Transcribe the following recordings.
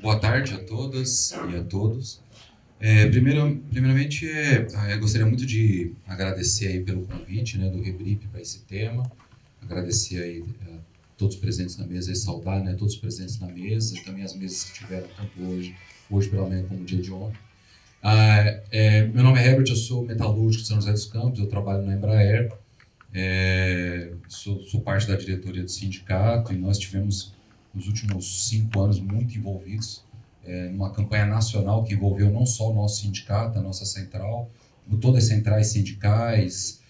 Boa tarde a todas e a todos. Primeiramente, eu gostaria muito de agradecer aí pelo convite, né, do Rebrip para esse tema. Agradecer aí a todos os presentes na mesa e saudar, né, todos os presentes na mesa e também as mesas que tiveram tanto hoje pela manhã como no dia de ontem. Meu nome é Herbert, eu sou metalúrgico de São José dos Campos, eu trabalho na Embraer, sou parte da diretoria do sindicato e nós tivemos nos últimos 5 anos muito envolvidos numa campanha nacional que envolveu não só o nosso sindicato, a nossa central, como todas as centrais sindicais,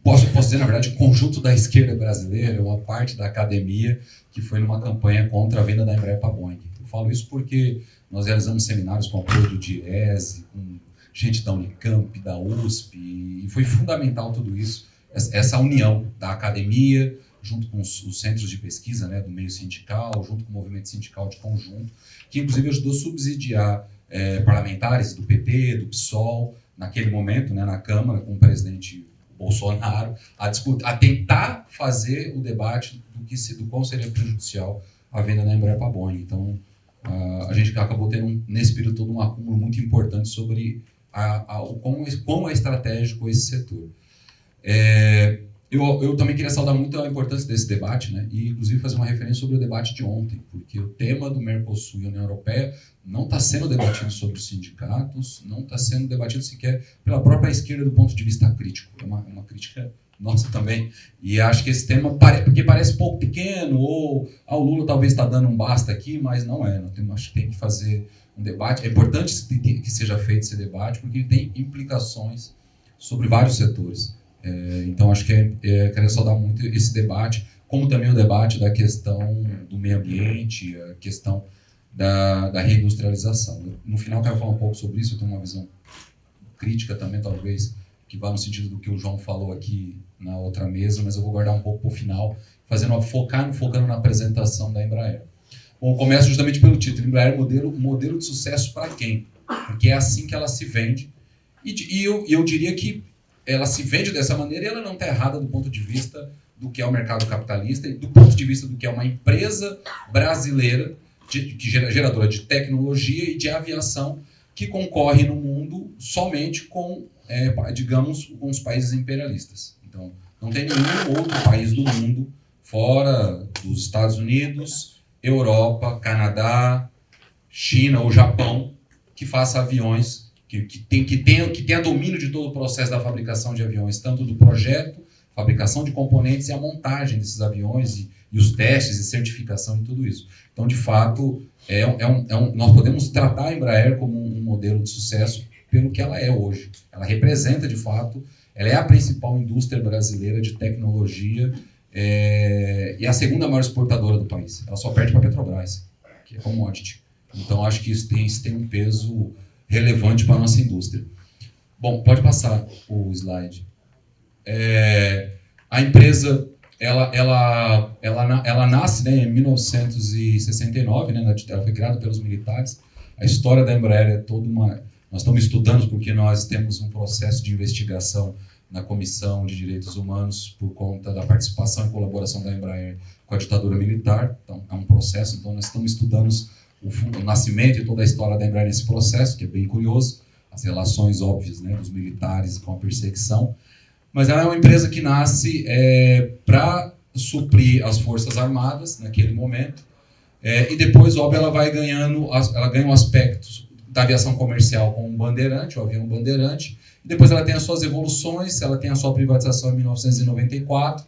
posso dizer, na verdade, o conjunto da esquerda brasileira, uma parte da academia, que foi numa campanha contra a venda da Embraer para a Boeing. Eu falo isso porque nós realizamos seminários com apoio do DIEESE, com gente da Unicamp, da USP, e foi fundamental tudo isso, essa união da academia, junto com os centros de pesquisa, né, do meio sindical, junto com o movimento sindical de conjunto, que inclusive ajudou a subsidiar parlamentares do PT, do PSOL, naquele momento, né, na Câmara, com o presidente Bolsonaro, a tentar fazer o debate do qual seria prejudicial a venda da Embraer para a Boeing. Então, a gente acabou tendo, nesse período todo, um acúmulo muito importante sobre como é estratégico esse setor. Eu também queria saudar muito a importância desse debate, né? E inclusive fazer uma referência sobre o debate de ontem, porque o tema do Mercosul e União Europeia não está sendo debatido sobre os sindicatos, não está sendo debatido sequer pela própria esquerda do ponto de vista crítico. É uma crítica nossa também. E acho que esse tema, porque parece pouco pequeno, ou o Lula talvez está dando um basta aqui, mas não é. Acho que tem que fazer um debate. É importante que seja feito esse debate, porque ele tem implicações sobre vários setores. Então, acho que queria saudar muito esse debate, como também o debate da questão do meio ambiente, a questão da reindustrialização. No final, quero falar um pouco sobre isso, eu tenho uma visão crítica também, talvez, que vá no sentido do que o João falou aqui na outra mesa, mas eu vou guardar um pouco para o final, focando na apresentação da Embraer. Bom, começo justamente pelo título, Embraer modelo de sucesso para quem? Porque é assim que ela se vende, e eu diria que ela se vende dessa maneira e ela não está errada do ponto de vista do que é o mercado capitalista e do ponto de vista do que é uma empresa brasileira geradora de tecnologia e de aviação que concorre no mundo somente com, digamos, com os países imperialistas. Então, não tem nenhum outro país do mundo, fora dos Estados Unidos, Europa, Canadá, China ou Japão, que faça aviões que tenha domínio de todo o processo da fabricação de aviões, tanto do projeto, fabricação de componentes e a montagem desses aviões e os testes e certificação e tudo isso. Então, de fato, nós podemos tratar a Embraer como um modelo de sucesso pelo que ela é hoje. Ela representa, de fato, ela é a principal indústria brasileira de tecnologia e a segunda maior exportadora do país. Ela só perde para a Petrobras, que é commodity. Então, acho que isso tem um peso relevante para a nossa indústria. Bom, pode passar o slide. A empresa, ela nasce, né, em 1969, né, ela foi criada pelos militares. A história da Embraer é toda uma... Nós estamos estudando porque nós temos um processo de investigação na Comissão de Direitos Humanos por conta da participação e colaboração da Embraer com a ditadura militar. Então, é um processo, então nós estamos estudando o nascimento e toda a história da Embraer nesse processo, que é bem curioso, as relações óbvias, né, dos militares com a perseguição, mas ela é uma empresa que nasce para suprir as Forças Armadas naquele momento, e depois, óbvio, ela ganha um aspecto da aviação comercial com um bandeirante, o avião bandeirante, e depois ela tem as suas evoluções, ela tem a sua privatização em 1994,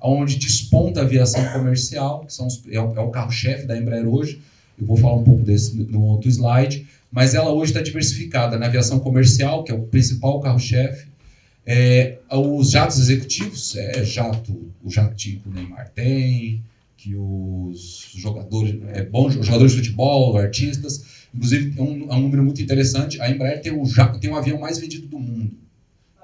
onde desponta a aviação comercial, que é o carro-chefe da Embraer hoje. Eu vou falar um pouco desse no outro slide, mas ela hoje está diversificada na aviação comercial, que é o principal carro-chefe, os jatos executivos, o jatinho que o Neymar tem, que os jogadores, os jogadores de futebol, artistas, inclusive é um número muito interessante, a Embraer tem um avião mais vendido do mundo,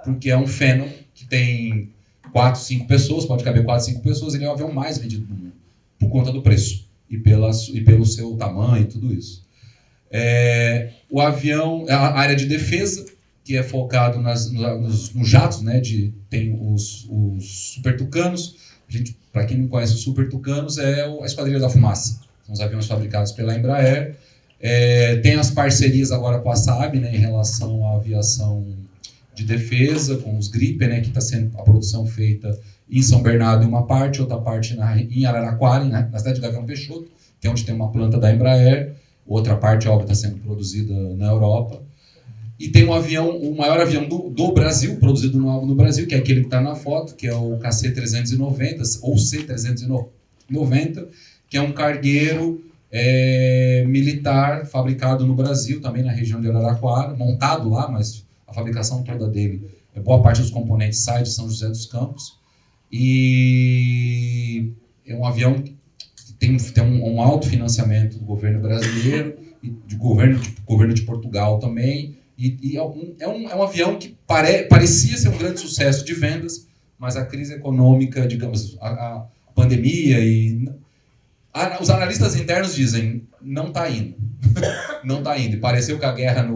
porque é um Phenom que tem 4, 5 pessoas, pode caber 4, 5 pessoas, ele é o avião mais vendido do mundo, por conta do preço. E pelo seu tamanho e tudo isso. O avião, a área de defesa, que é focado nos jatos, né, tem os Super Tucanos. Para quem não conhece os Super Tucanos, é a Esquadrilha da Fumaça. são os aviões fabricados pela Embraer. Tem as parcerias agora com a Saab, né, em relação à aviação de defesa, com os Gripen, né, que está sendo a produção feita em São Bernardo em uma parte, outra parte em Araraquara, na cidade de Gavião Peixoto, que é onde tem uma planta da Embraer, outra parte, óbvio, está sendo produzida na Europa. E tem um avião, o maior avião do Brasil, produzido no Brasil, que é aquele que está na foto, que é o KC-390, ou C-390, que é um cargueiro militar fabricado no Brasil, também na região de Araraquara, montado lá, mas a fabricação toda dele, boa parte dos componentes sai de São José dos Campos. E é um avião que tem um alto financiamento do governo brasileiro, e do governo de Portugal também. E é um avião que parecia ser um grande sucesso de vendas, mas a crise econômica, digamos, a pandemia e... os analistas internos dizem, não está indo. Não está indo. E pareceu que a guerra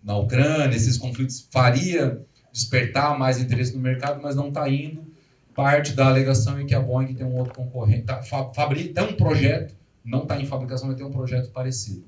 na Ucrânia, esses conflitos faria despertar mais interesse no mercado, mas não está indo. Parte da alegação é que a Boeing tem um outro concorrente, tem um projeto, não está em fabricação, mas tem um projeto parecido.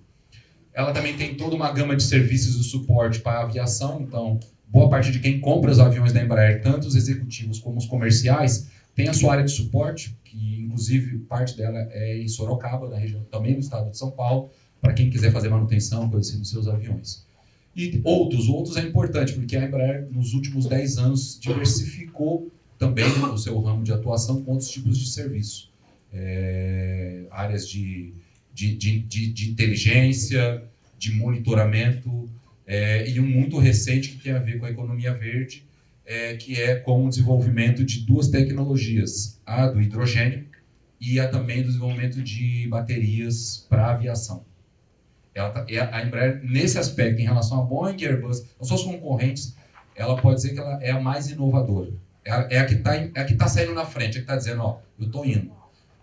Ela também tem toda uma gama de serviços e suporte para a aviação, então boa parte de quem compra os aviões da Embraer, tanto os executivos como os comerciais, tem a sua área de suporte, que inclusive parte dela é em Sorocaba, na região, também no estado de São Paulo, para quem quiser fazer manutenção, coisa assim, dos seus aviões. E outros é importante, porque a Embraer, nos últimos 10 anos, diversificou também o seu ramo de atuação com outros tipos de serviço. Áreas de inteligência, de monitoramento, e um muito recente que tem a ver com a economia verde, que é com o desenvolvimento de duas tecnologias, a do hidrogênio e a também do desenvolvimento de baterias para a aviação. A Embraer, nesse aspecto, em relação a Boeing e Airbus, as suas concorrentes, ela pode dizer que ela é a mais inovadora. É a que está saindo na frente, é a que está dizendo, ó, eu estou indo.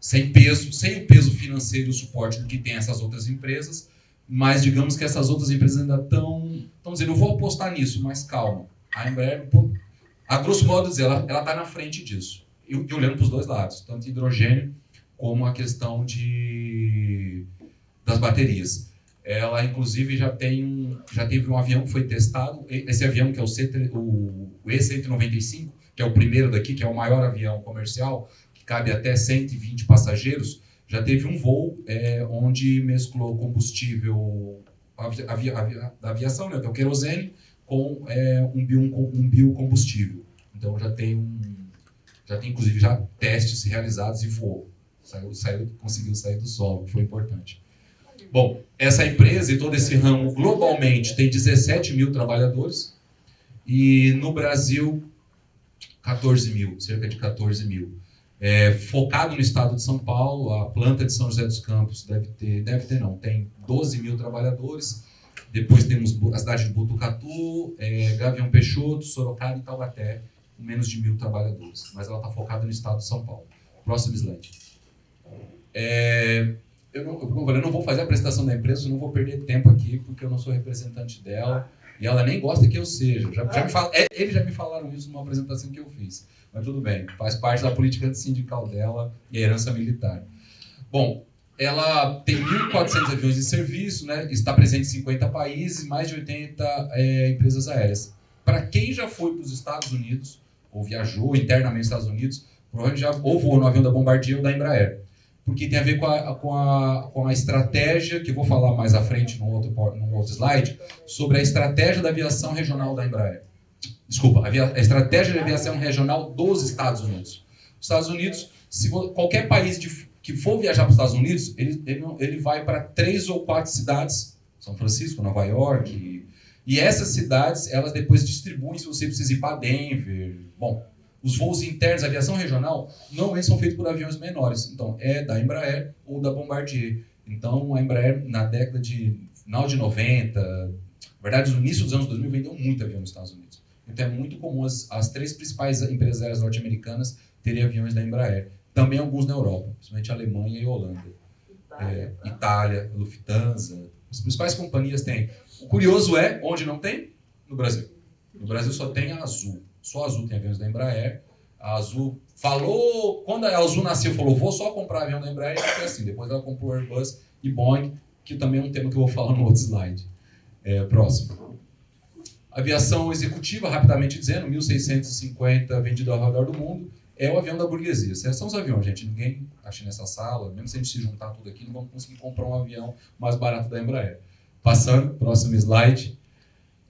Sem o peso financeiro e o suporte do que tem essas outras empresas, mas digamos que essas outras empresas ainda estão dizendo, eu vou apostar nisso, mas calma. A Embraer, a grosso modo dizer, ela está na frente disso. E olhando para os dois lados, tanto hidrogênio como a questão das baterias. Ela, inclusive, já teve um avião que foi testado, esse avião que é o E-195, que é o primeiro daqui, que é o maior avião comercial, que cabe até 120 passageiros, já teve um voo onde mesclou combustível da aviação, né, que é o querosene, com um biocombustível. Então já tem inclusive já testes realizados e voou. Conseguiu sair do solo, que foi importante. Bom, essa empresa e todo esse ramo globalmente tem 17 mil trabalhadores e no Brasil 14 mil, cerca de 14 mil. Focado no estado de São Paulo, a planta de São José dos Campos tem 12 mil trabalhadores. Depois temos a cidade de Botucatu, Gavião Peixoto, Sorocaba e Taubaté, com menos de 1.000 trabalhadores. Mas ela está focada no estado de São Paulo. Próximo slide. Eu não vou fazer a apresentação da empresa, eu não vou perder tempo aqui, porque eu não sou representante dela, e ela nem gosta que eu seja. Eles já me falaram isso numa apresentação que eu fiz. Mas tudo bem, faz parte da política sindical dela e a herança militar. Bom, ela tem 1.400 aviões de serviço, né? Está presente em 50 países, mais de 80 empresas aéreas. Para quem já foi para os Estados Unidos, ou viajou internamente nos Estados Unidos, provavelmente já ou voou no avião da Bombardier ou da Embraer. Porque tem a ver com a estratégia, que eu vou falar mais à frente num outro slide, sobre a estratégia da aviação regional da Embraer. Desculpa, a estratégia de aviação regional dos Estados Unidos. Os Estados Unidos, qualquer país que for viajar para os Estados Unidos, ele vai para 3 ou 4 cidades, São Francisco, Nova York, e essas cidades, elas depois distribuem se você precisa ir para Denver. Bom, os voos internos, a aviação regional, normalmente são feitos por aviões menores. Então, é da Embraer ou da Bombardier. Então, a Embraer, na década de final de 90, na verdade, no início dos anos 2000, vendeu muito avião nos Estados Unidos. Então, é muito comum as 3 principais empresas aéreas norte-americanas terem aviões da Embraer. Também alguns na Europa, principalmente a Alemanha e a Holanda. Itália, Lufthansa, as principais companhias têm. O curioso é, onde não tem? No Brasil. No Brasil só tem a Azul. Só a Azul tem aviões da Embraer. A Azul falou, quando a Azul nasceu, falou, vou só comprar avião da Embraer, e foi assim. Depois ela comprou Airbus e Boeing, que também é um tema que eu vou falar no outro slide. Próximo. Aviação executiva, rapidamente dizendo, 1.650 vendido ao redor do mundo, é o avião da burguesia. Esses são os aviões, gente. Ninguém acha nessa sala, mesmo se a gente se juntar tudo aqui, não vamos conseguir comprar um avião mais barato da Embraer. Passando, próximo slide.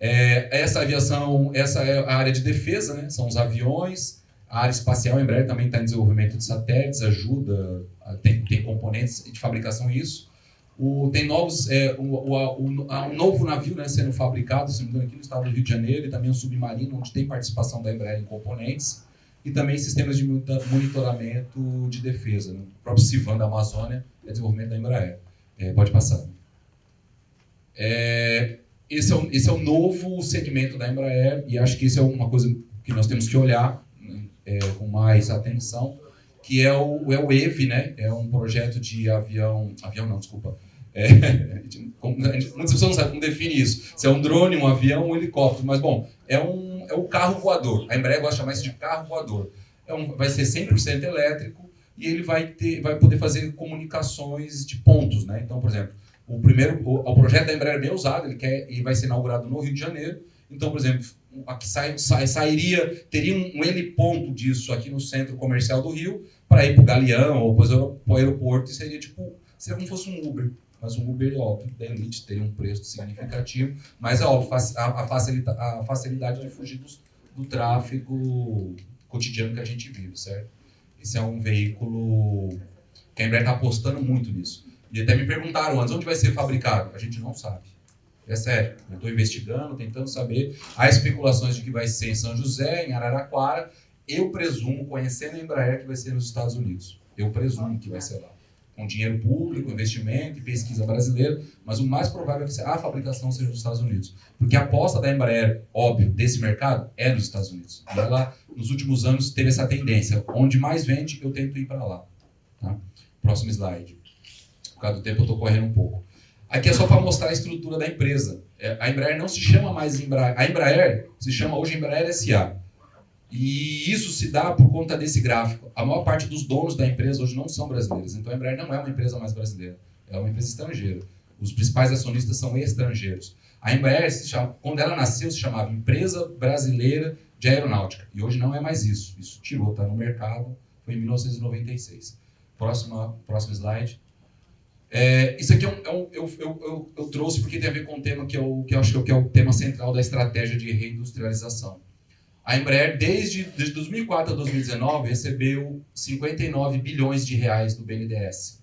Essa aviação, essa é a área de defesa, né? São os aviões. A área espacial, a Embraer também está em desenvolvimento de satélites, ajuda, tem componentes de fabricação isso. Tem novos, um novo navio, né, sendo fabricado, se não me engano, aqui no estado do Rio de Janeiro, e também um submarino, onde tem participação da Embraer em componentes, e também sistemas de monitoramento de defesa. Né? O próprio CIVAN da Amazônia é desenvolvimento da Embraer. Pode passar. Esse é o novo segmento da Embraer, e acho que isso é uma coisa que nós temos que olhar com mais atenção, que é o EVE, né? É um projeto de muitas pessoas não sabem como define isso. Se é um drone, um avião, um helicóptero, mas bom, é o carro voador. A Embraer gosta de chamar isso de carro voador. Vai ser 100% elétrico e ele vai poder fazer comunicações de pontos, né? Então, por exemplo, o projeto da Embraer é bem usado, ele vai ser inaugurado no Rio de Janeiro. Então, por exemplo, aqui teria um heliponto disso aqui no centro comercial do Rio para ir para o Galeão ou para o aeroporto, e seria como se fosse um Uber. Mas um Uber, óbvio, da elite teria um preço significativo, mas é óbvio, a facilidade de fugir do tráfego cotidiano que a gente vive, certo? Esse é um veículo que a Embraer está apostando muito nisso. E até me perguntaram antes, onde vai ser fabricado? A gente não sabe. É sério, eu estou investigando, tentando saber. Há especulações de que vai ser em São José, em Araraquara. Eu presumo, conhecendo a Embraer, que vai ser nos Estados Unidos. Eu presumo que vai ser lá. Com dinheiro público, investimento e pesquisa brasileira, mas o mais provável é que a fabricação seja nos Estados Unidos. Porque a aposta da Embraer, óbvio, desse mercado, é nos Estados Unidos. E ela, nos últimos anos, teve essa tendência. Onde mais vende, eu tento ir para lá. Tá? Próximo slide. Por causa do tempo, eu estou correndo um pouco. Aqui é só para mostrar a estrutura da empresa. A Embraer não se chama mais Embraer. A Embraer se chama hoje Embraer S.A. E isso se dá por conta desse gráfico. A maior parte dos donos da empresa hoje não são brasileiros. Então a Embraer não é uma empresa mais brasileira. É uma empresa estrangeira. Os principais acionistas são estrangeiros. A Embraer, quando ela nasceu, se chamava Empresa Brasileira de Aeronáutica. E hoje não é mais isso. Isso tirou, está no mercado. Foi em 1996. Próximo slide. Isso aqui eu trouxe porque tem a ver com um tema que eu acho que é o tema central da estratégia de reindustrialização. A Embraer, desde 2004 a 2019, recebeu 59 bilhões de reais do BNDES.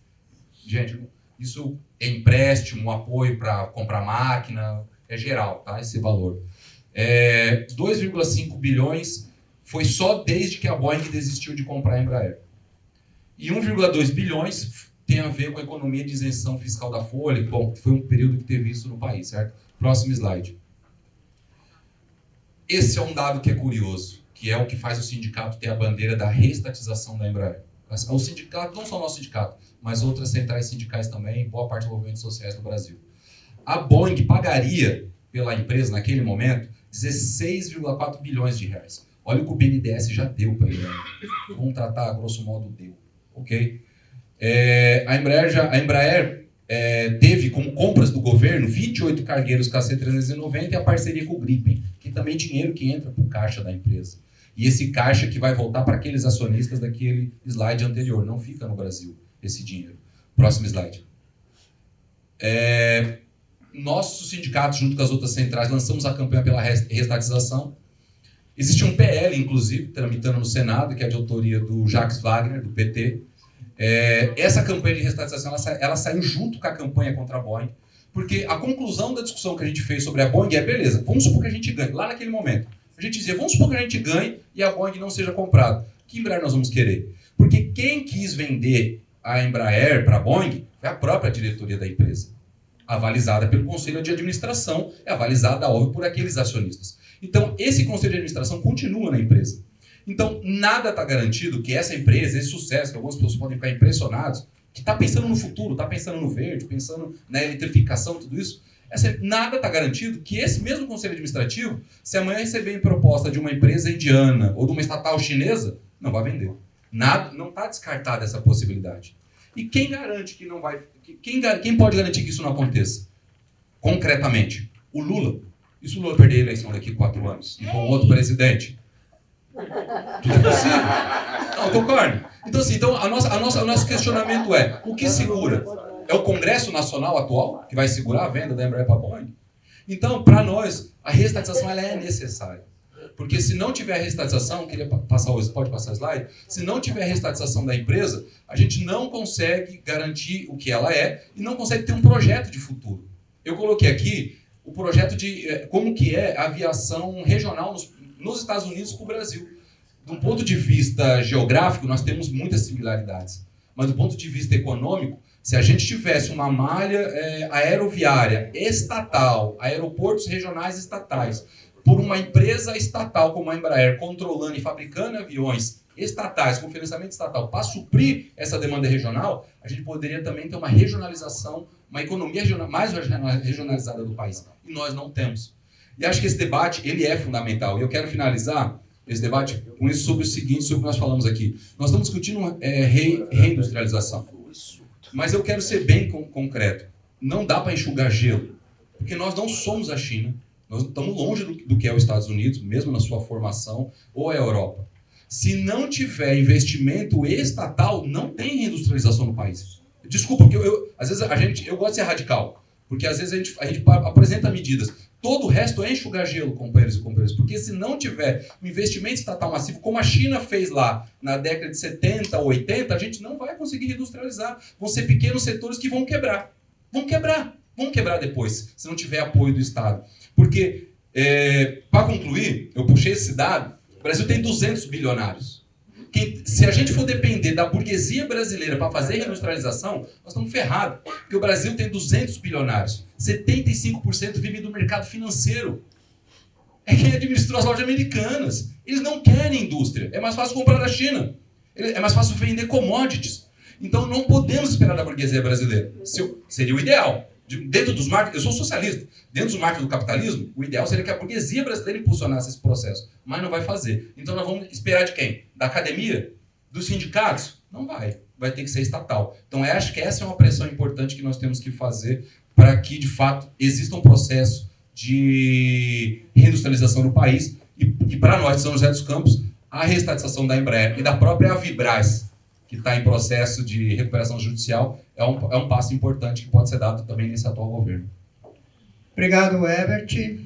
Gente, isso é empréstimo, apoio para comprar máquina, é geral, tá? Esse valor. 2,5 bilhões foi só desde que a Boeing desistiu de comprar a Embraer. E 1,2 bilhões tem a ver com a economia de isenção fiscal da Folha. Bom, foi um período que teve isso no país, certo? Próximo slide. Esse é um dado que é curioso, que é o que faz o sindicato ter a bandeira da reestatização da Embraer. O sindicato, não só o nosso sindicato, mas outras centrais sindicais também, boa parte dos movimentos sociais do Brasil. A Boeing pagaria pela empresa, naquele momento, 16,4 bilhões de reais. Olha o que o BNDES já deu para ele. Vamos tratar, grosso modo, deu. Ok? A Embraer teve como compras do governo 28 cargueiros KC-390 e a parceria com o Gripen, que também é dinheiro que entra para o caixa da empresa. E esse caixa que vai voltar para aqueles acionistas daquele slide anterior. Não fica no Brasil esse dinheiro. Próximo slide. Nosso sindicato, junto com as outras centrais, lançamos a campanha pela reestatização. Existe um PL, inclusive, tramitando no Senado, que é de autoria do Jacques Wagner, do PT. Essa campanha de reestatização ela saiu junto com a campanha contra a Boeing, porque a conclusão da discussão que a gente fez sobre a Boeing beleza, vamos supor que a gente ganhe, lá naquele momento. A gente dizia, vamos supor que a gente ganhe e a Boeing não seja comprada. Que Embraer nós vamos querer? Porque quem quis vender a Embraer para a Boeing foi a própria diretoria da empresa, avalizada pelo Conselho de Administração, avalizada, óbvio, por aqueles acionistas. Então, esse Conselho de Administração continua na empresa. Então, nada está garantido que essa empresa, esse sucesso, que algumas pessoas podem ficar impressionados, que está pensando no futuro, está pensando no verde, pensando na eletrificação, tudo isso, nada está garantido que esse mesmo conselho administrativo, se amanhã receber proposta de uma empresa indiana ou de uma estatal chinesa, não vai vender. Nada, não está descartada essa possibilidade. E quem garante que não vai... Quem pode garantir que isso não aconteça? Concretamente, o Lula. E se o Lula perder a eleição daqui a 4 anos? E com outro presidente? Tudo é possível. Não, concordo. Então, assim, o nosso questionamento é, o que segura? É o Congresso Nacional atual, que vai segurar a venda da Embraer para a Boeing? Então, para nós, a reestatização ela é necessária. Porque se não tiver a reestatização, pode passar o slide? Se não tiver a reestatização da empresa, a gente não consegue garantir o que ela é e não consegue ter um projeto de futuro. Eu coloquei aqui o projeto de como que é a aviação regional nos Estados Unidos com o Brasil. De um ponto de vista geográfico, nós temos muitas similaridades. Mas do ponto de vista econômico, se a gente tivesse uma malha aeroviária estatal, aeroportos regionais estatais, por uma empresa estatal como a Embraer, controlando e fabricando aviões estatais, com financiamento estatal, para suprir essa demanda regional, a gente poderia também ter uma regionalização, uma economia mais regionalizada do país. E nós não temos. E acho que esse debate ele é fundamental. E eu quero finalizar esse debate com isso sobre o seguinte, sobre o que nós falamos aqui. Nós estamos discutindo reindustrialização. Mas eu quero ser bem concreto. Não dá para enxugar gelo, porque nós não somos a China. Nós estamos longe do que é os Estados Unidos, mesmo na sua formação, ou a Europa. Se não tiver investimento estatal, não tem reindustrialização no país. Desculpa, porque às vezes eu gosto de ser radical, porque às vezes a gente apresenta medidas. Todo o resto é enxugar gelo, companheiros e companheiras, porque se não tiver um investimento estatal massivo, como a China fez lá na década de 70 ou 80, a gente não vai conseguir reindustrializar. Vão ser pequenos setores que vão quebrar. Vão quebrar depois, se não tiver apoio do Estado. Porque, para concluir, eu puxei esse dado, o Brasil tem 200 bilionários. Se a gente for depender da burguesia brasileira para fazer reindustrialização, nós estamos ferrados. Porque o Brasil tem 200 bilionários. 75% vivem do mercado financeiro. É quem administrou as lojas americanas. Eles não querem indústria. É mais fácil comprar da China. É mais fácil vender commodities. Então não podemos esperar da burguesia brasileira. Seria o ideal. Dentro dos marcos, eu sou socialista, dentro dos marcos do capitalismo, o ideal seria que a burguesia brasileira impulsionasse esse processo, mas não vai fazer. Então nós vamos esperar de quem? Da academia? Dos sindicatos? Não vai. Vai ter que ser estatal. Então eu acho que essa é uma pressão importante que nós temos que fazer para que, de fato, exista um processo de reindustrialização no país e para nós, de São José dos Campos, a reestatização da Embraer e da própria Avibraz, que está em processo de recuperação judicial, é um passo importante que pode ser dado também nesse atual governo. Obrigado, Herbert.